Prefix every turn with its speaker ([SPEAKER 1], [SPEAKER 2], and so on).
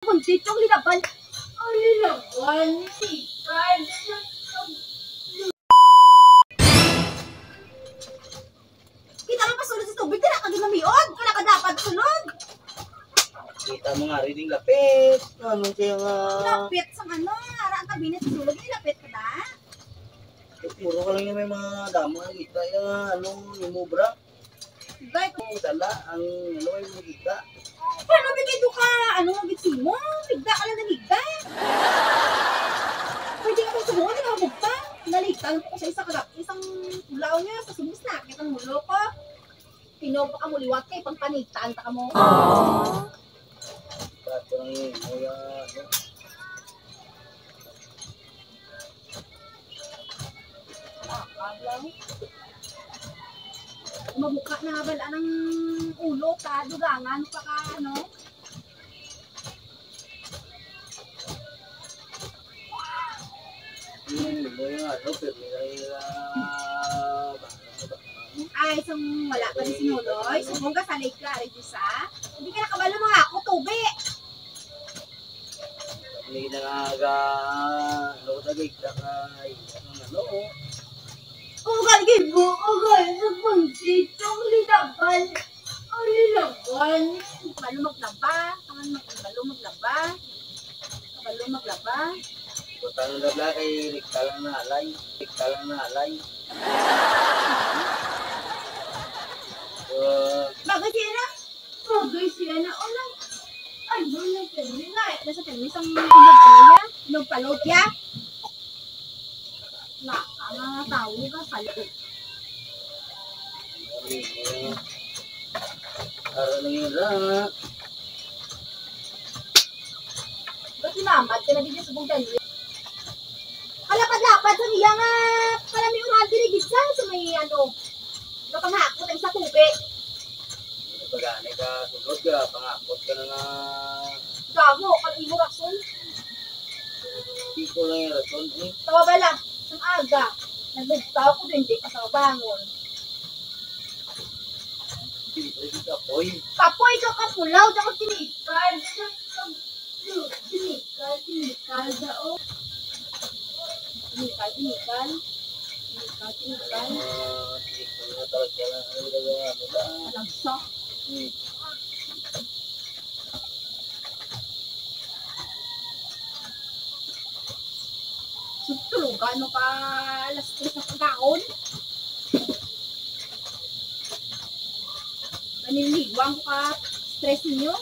[SPEAKER 1] Kunsit yung linaban. Ang linaban ni Sikan. Kita mo pa sulod sa tubig. Kaya ka ginamiod. Kaya ka dapat sulod.
[SPEAKER 2] Kita mo nga rin yung lapit. Ano kaya nga...
[SPEAKER 1] Lapit sa ano. Araan kabinet sa sulod. Lapit ka na.
[SPEAKER 2] Puro ka lang yung may mga damo. Kita yung yung mubra.
[SPEAKER 1] Gay,
[SPEAKER 2] Ang tala, ang yung kita.
[SPEAKER 1] paano bigay do ka? Ano ang bitsi mo? Higda ka lang ng higda. Pwede ka pa sumunod. Hindi ka mabugta. Nalitan ko sa isang ulaw niya. Sa subis na. Kitang mulo ko. Pinopa ka muliwat kay pangpanitan ta ka mo.
[SPEAKER 2] Bato lang yun.
[SPEAKER 1] Mabuka na bala ng ulo ka, dugangan pa ka, ano? Ay, isang wala pa rin sinuloy. Subong ka sa lake klari sa. Hindi ka nakabalo mga ako, tubi.
[SPEAKER 2] Hindi na nga tagay ka
[SPEAKER 1] Ugal gibo, ugal sa punsit, yung linaban. Ang linaban. Balo maglaba, balo maglaba. Balo maglaba.
[SPEAKER 2] Butang labla kay Rikta lang na alay.
[SPEAKER 1] Bagay siya na. Bagay siya na. Ola. Ay, doon lang permi na. Nasa permi isang inog ano niya. Inog palot niya. Mga tao ka salot. Ba't sinamad ka na din sa bugdan? Kalapad-lapad sa niya nga. Kalami ural dirigid sa may ano. Napangakot ang sa tubi.
[SPEAKER 2] Pagani ka, sugod ka, pangakot ka na nga.
[SPEAKER 1] Gago, kalimo rason.
[SPEAKER 2] Hindi ko lang yung rason eh.
[SPEAKER 1] Tawa bala, sang aga. Nagbugtaw ko din, di ka sa bangon. Kapoy ka kapulaw, di ako tinikal. Tinikal dao. Tinikal. Alagsak. Sutulugan mo pa alas 3 sa pagkaon. Maniliwang ko ka stress ninyo.